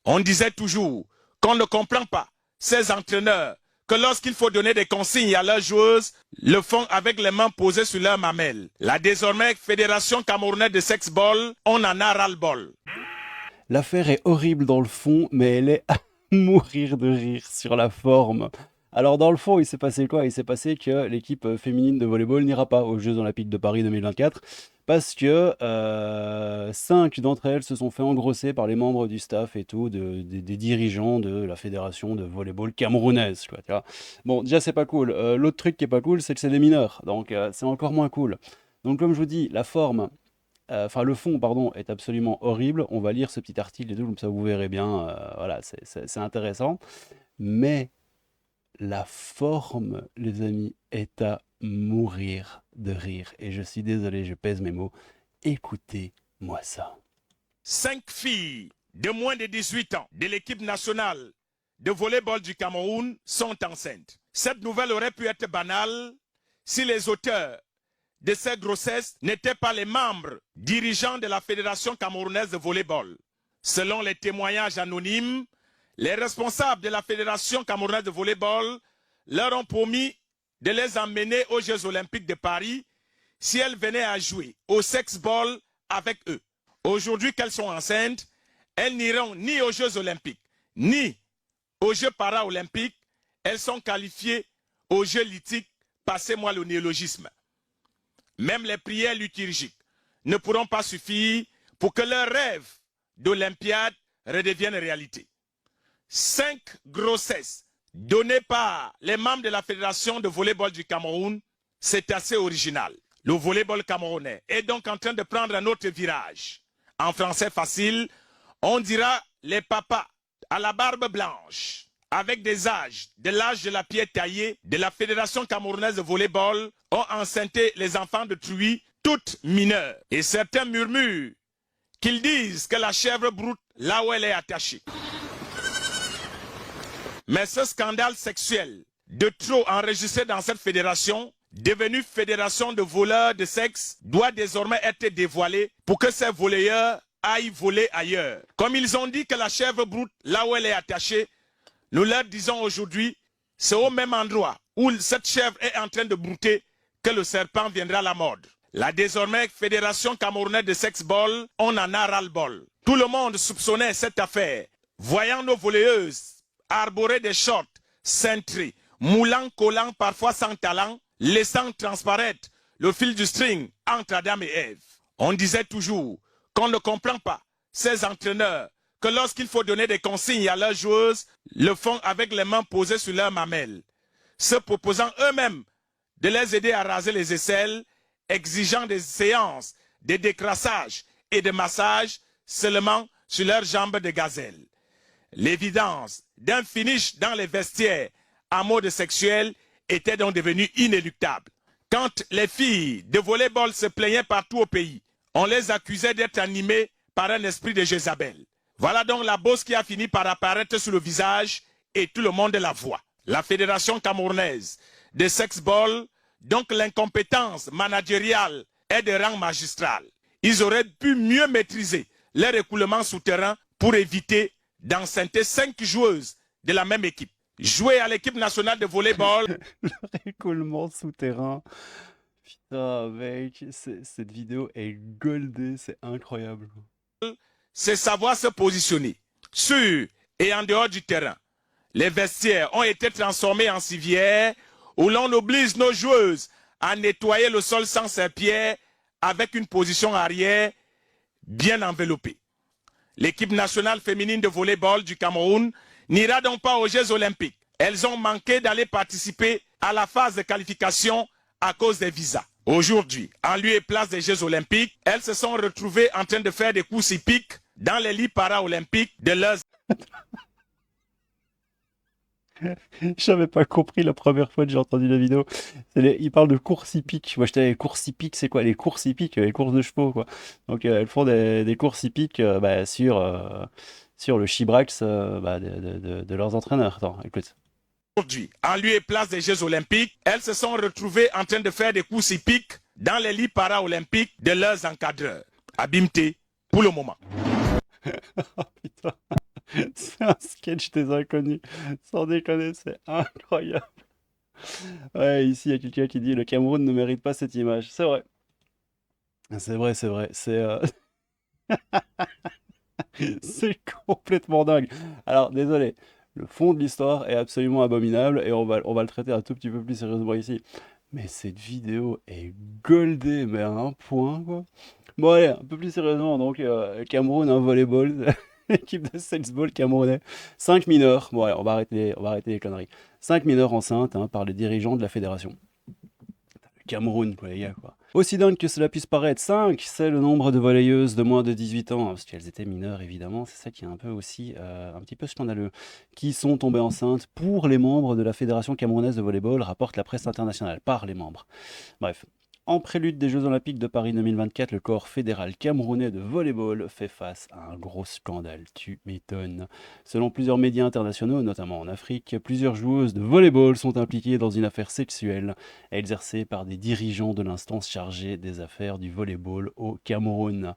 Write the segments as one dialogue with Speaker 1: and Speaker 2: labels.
Speaker 1: On disait toujours qu'on ne comprend pas ces entraîneurs que lorsqu'il faut donner des consignes à leurs joueuses, le font avec les mains posées sur leurs mamelles. La désormais Fédération camerounaise de sexball, on en a ras-le-bol.
Speaker 2: L'affaire est horrible dans le fond, mais elle est à mourir de rire sur la forme. Alors dans le fond, il s'est passé quoi? Il s'est passé que l'équipe féminine de volleyball n'ira pas aux Jeux Olympiques de Paris 2024 parce que 5 d'entre elles se sont fait engrosser par les membres du staff et tout, des dirigeants de la fédération de volleyball camerounaise, quoi, tu vois. Bon, déjà c'est pas cool. L'autre truc qui est pas cool, c'est que c'est des mineurs, donc c'est encore moins cool. Donc comme je vous dis, la forme, enfin le fond, pardon, est absolument horrible. On va lire ce petit article et tout, comme ça vous verrez bien. Voilà, c'est intéressant. Mais la forme, les amis, est à mourir de rire. Et je suis désolé, je pèse mes mots. Écoutez-moi ça.
Speaker 1: 5 filles de moins de 18 ans de l'équipe nationale de volleyball du Cameroun sont enceintes. Cette nouvelle aurait pu être banale si les auteurs de cette grossesse n'étaient pas les membres dirigeants de la Fédération camerounaise de volleyball. Selon les témoignages anonymes, les responsables de la Fédération camerounaise de volleyball leur ont promis de les emmener aux Jeux Olympiques de Paris si elles venaient à jouer au sexball avec eux. Aujourd'hui qu'elles sont enceintes, elles n'iront ni aux Jeux Olympiques, ni aux Jeux Paralympiques. Elles sont qualifiées aux Jeux lithiques, passez-moi le néologisme. Même les prières liturgiques ne pourront pas suffire pour que leur rêve d'Olympiade redevienne réalité. 5 grossesses données par les membres de la Fédération de volleyball du Cameroun, c'est assez original. Le volleyball camerounais est donc en train de prendre un autre virage. En français facile, on dira les papas à la barbe blanche, avec des âges, de l'âge de la pierre taillée de la Fédération camerounaise de volleyball, ont enceinté les enfants de truie, toutes mineures. Et certains murmurent qu'ils disent que la chèvre broute là où elle est attachée. Mais ce scandale sexuel de trop enregistré dans cette fédération, devenue fédération de voleurs de sexe, doit désormais être dévoilé pour que ces volleyeurs aillent voler ailleurs. Comme ils ont dit que la chèvre broute là où elle est attachée, nous leur disons aujourd'hui, c'est au même endroit où cette chèvre est en train de brouter que le serpent viendra à la mode. La désormais Fédération camerounaise de sexball, on en a ras-le-bol. Tout le monde soupçonnait cette affaire, voyant nos volleyeuses arborer des shorts cintrés, moulant, collant, parfois sans talent, laissant transparaître le fil du string entre Adam et Ève. On disait toujours qu'on ne comprend pas ces entraîneurs que lorsqu'il faut donner des consignes à leurs joueuses, le font avec les mains posées sur leurs mamelles, se proposant eux-mêmes de les aider à raser les aisselles, exigeant des séances de décrassage et de massage seulement sur leurs jambes de gazelle. L'évidence d'un finish dans les vestiaires en mode sexuel était donc devenue inéluctable. Quand les filles de volleyball se plaignaient partout au pays, on les accusait d'être animées par un esprit de Jézabel. Voilà donc la bosse qui a fini par apparaître sur le visage et tout le monde la voit. La Fédération camerounaise de sexball, donc l'incompétence managériale est de rang magistral. Ils auraient pu mieux maîtriser leur écoulement souterrain pour éviter d'enceinte 5 joueuses de la même équipe. Jouer à l'équipe nationale de volleyball.
Speaker 2: Le récollement souterrain. Putain, mec, cette vidéo est goldée, c'est incroyable.
Speaker 1: C'est savoir se positionner sur et en dehors du terrain. Les vestiaires ont été transformés en civières où l'on oblige nos joueuses à nettoyer le sol sans serpillère avec une position arrière bien enveloppée. L'équipe nationale féminine de volleyball du Cameroun n'ira donc pas aux Jeux Olympiques. Elles ont manqué d'aller participer à la phase de qualification à cause des visas. Aujourd'hui, en lieu et place des Jeux Olympiques, elles se sont retrouvées en train de faire des courses hippiques dans les lits para-olympiques de leurs...
Speaker 2: J'avais pas compris la première fois que j'ai entendu la vidéo. Il parle de courses hippiques. Moi, j'étais les courses hippiques, c'est quoi? Les courses hippiques, les courses de chevaux, quoi. Donc, elles font des courses hippiques sur le chibrax de leurs entraîneurs. Attends, écoute.
Speaker 1: Aujourd'hui, en lieu et place des Jeux Olympiques, elles se sont retrouvées en train de faire des courses hippiques dans les lits para-olympiques de leurs encadreurs. Abimté, pour le moment.
Speaker 2: Oh, putain. C'est un sketch des inconnus. Sans déconner, c'est incroyable. Ouais, ici, il y a quelqu'un qui dit le Cameroun ne mérite pas cette image. C'est vrai. C'est vrai, c'est vrai. C'est complètement dingue. Alors, désolé. Le fond de l'histoire est absolument abominable et on va le traiter un tout petit peu plus sérieusement ici. Mais cette vidéo est goldée, mais à un point, quoi. Bon, allez, un peu plus sérieusement, donc, Cameroun, un volleyball, équipe de sexball camerounais. 5 mineurs, bon, allez, on va arrêter les conneries. 5 mineurs enceintes hein, par les dirigeants de la fédération. Cameroun, quoi, les gars, quoi. Aussi dingue que cela puisse paraître, 5, c'est le nombre de volleyeuses de moins de 18 ans, parce qu'elles étaient mineures, évidemment, c'est ça qui est un peu aussi, un petit peu scandaleux, qui sont tombées enceintes pour les membres de la Fédération camerounaise de volleyball, rapporte la presse internationale, par les membres. Bref. En prélude des Jeux Olympiques de Paris 2024, le corps fédéral camerounais de volleyball fait face à un gros scandale. Tu m'étonnes. Selon plusieurs médias internationaux, notamment en Afrique, plusieurs joueuses de volleyball sont impliquées dans une affaire sexuelle exercée par des dirigeants de l'instance chargée des affaires du volleyball au Cameroun.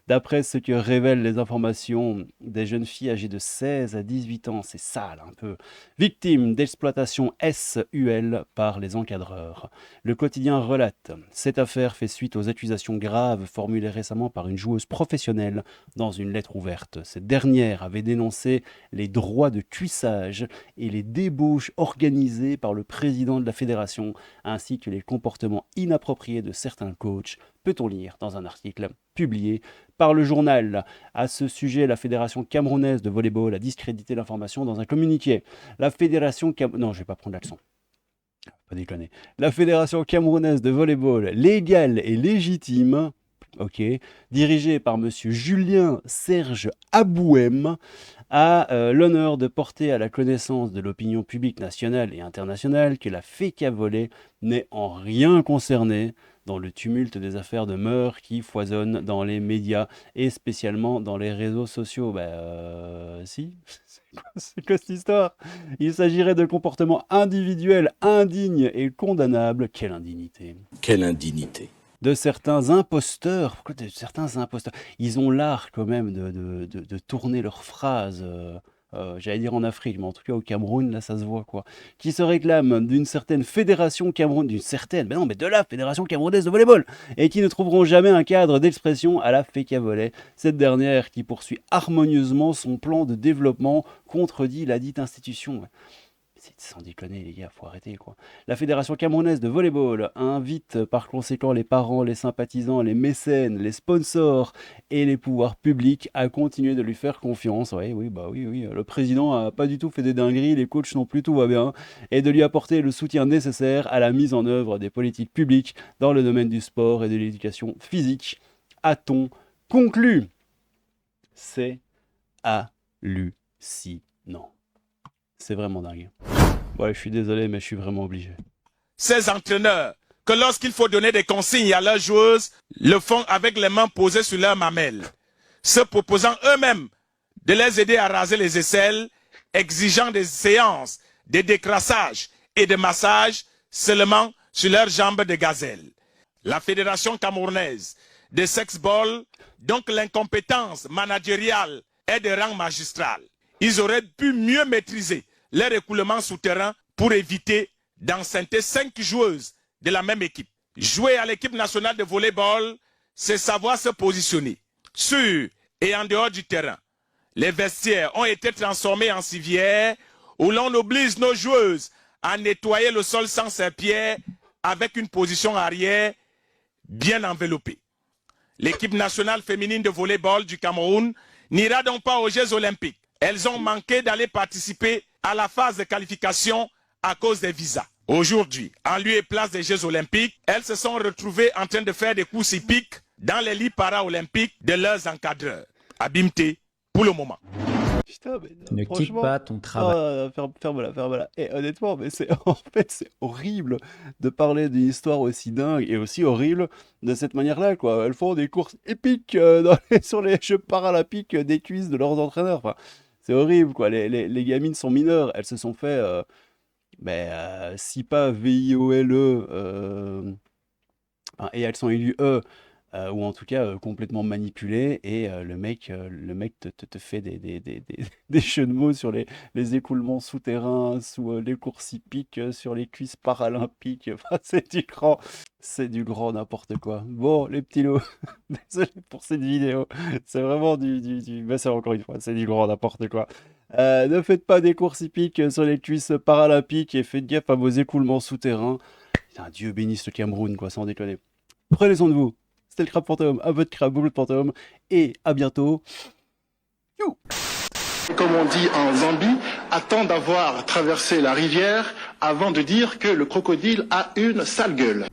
Speaker 2: D'après ce que révèlent les informations, des jeunes filles âgées de 16 à 18 ans, c'est sale un peu, victimes d'exploitation SUL par les encadreurs. Le quotidien relate. Cette affaire fait suite aux accusations graves formulées récemment par une joueuse professionnelle dans une lettre ouverte. Cette dernière avait dénoncé les droits de cuissage et les débauches organisées par le président de la fédération, ainsi que les comportements inappropriés de certains coachs, peut-on lire dans un article publié par le journal. À ce sujet, la Fédération camerounaise de volleyball a discrédité l'information dans un communiqué. La Fédération Non, je vais pas prendre l'accent. Pas déconner. La Fédération camerounaise de volleyball, légale et légitime, ok, dirigée par monsieur Julien Serge Abouem, a l'honneur de porter à la connaissance de l'opinion publique nationale et internationale que la FECA Volley n'est en rien concernée dans le tumulte des affaires de mœurs qui foisonnent dans les médias et spécialement dans les réseaux sociaux. Si, c'est quoi cette histoire? Il s'agirait de comportements individuels indignes et condamnables. Quelle indignité!
Speaker 3: Quelle indignité!
Speaker 2: De certains imposteurs. Pourquoi de certains imposteurs? Ils ont l'art quand même de tourner leurs phrases. J'allais dire en Afrique, mais en tout cas au Cameroun, là ça se voit quoi. Qui se réclament d'une certaine fédération camerounaise, non, mais de la fédération camerounaise de volleyball, et qui ne trouveront jamais un cadre d'expression à la FECA Volley. Cette dernière qui poursuit harmonieusement son plan de développement contredit la dite institution. Sans déconner les gars, faut arrêter quoi. La Fédération camerounaise de volleyball invite par conséquent les parents, les sympathisants, les mécènes, les sponsors et les pouvoirs publics à continuer de lui faire confiance. Oui, le président a pas du tout fait des dingueries, les coachs non plus, tout va bien, et de lui apporter le soutien nécessaire à la mise en œuvre des politiques publiques dans le domaine du sport et de l'éducation physique. A-t-on conclu? C'est hallucinant. C'est vraiment dingue. Ouais, je suis désolé, mais je suis vraiment obligé.
Speaker 1: Ces entraîneurs, que lorsqu'il faut donner des consignes à leurs joueuses, le font avec les mains posées sur leurs mamelles, se proposant eux-mêmes de les aider à raser les aisselles, exigeant des séances de décrassage et de massage seulement sur leurs jambes de gazelle. La Fédération camerounaise de sexball, donc l'incompétence managériale est de rang magistral. Ils auraient pu mieux maîtriser leur écoulement souterrain pour éviter d'enceinter 5 joueuses de la même équipe. Jouer à l'équipe nationale de volleyball, c'est savoir se positionner sur et en dehors du terrain. Les vestiaires ont été transformés en civières où l'on oblige nos joueuses à nettoyer le sol sans serpillère avec une position arrière bien enveloppée. L'équipe nationale féminine de volleyball du Cameroun n'ira donc pas aux Jeux Olympiques. Elles ont manqué d'aller participer à la phase de qualification à cause des visas. Aujourd'hui, en lieu et place des Jeux Olympiques, elles se sont retrouvées en train de faire des courses hippiques dans les lits para-olympiques de leurs encadreurs. Abimté, pour le moment.
Speaker 2: Putain, mais
Speaker 4: Ne quitte
Speaker 2: franchement,
Speaker 4: pas ton travail.
Speaker 2: ferme-la. Et honnêtement, mais en fait, c'est horrible de parler d'une histoire aussi dingue et aussi horrible de cette manière-là, quoi. Elles font des courses épiques sur les Jeux paralympiques des cuisses de leurs entraîneurs. Enfin, c'est horrible, quoi. Les gamines sont mineures. Elles se sont fait, si pas VIOLE, et elles sont élues E, ou en tout cas complètement manipulé, et le mec te fait des jeux de mots sur les écoulements souterrains, sous les courses hippiques, sur les cuisses paralympiques. Enfin, c'est du grand n'importe quoi. Bon, les petits lots, désolé pour cette vidéo. C'est vraiment bah, c'est encore une fois, c'est du grand n'importe quoi. Ne faites pas des courses hippiques sur les cuisses paralympiques et faites gaffe à vos écoulements souterrains. Putain, Dieu bénisse le Cameroun, quoi, sans déconner. Prenez soin de vous. C'était le Crabe Fantôme, à votre crabe, boulot de fantôme, et à bientôt. You.
Speaker 3: Comme on dit en Zambie, attend d'avoir traversé la rivière avant de dire que le crocodile a une sale gueule.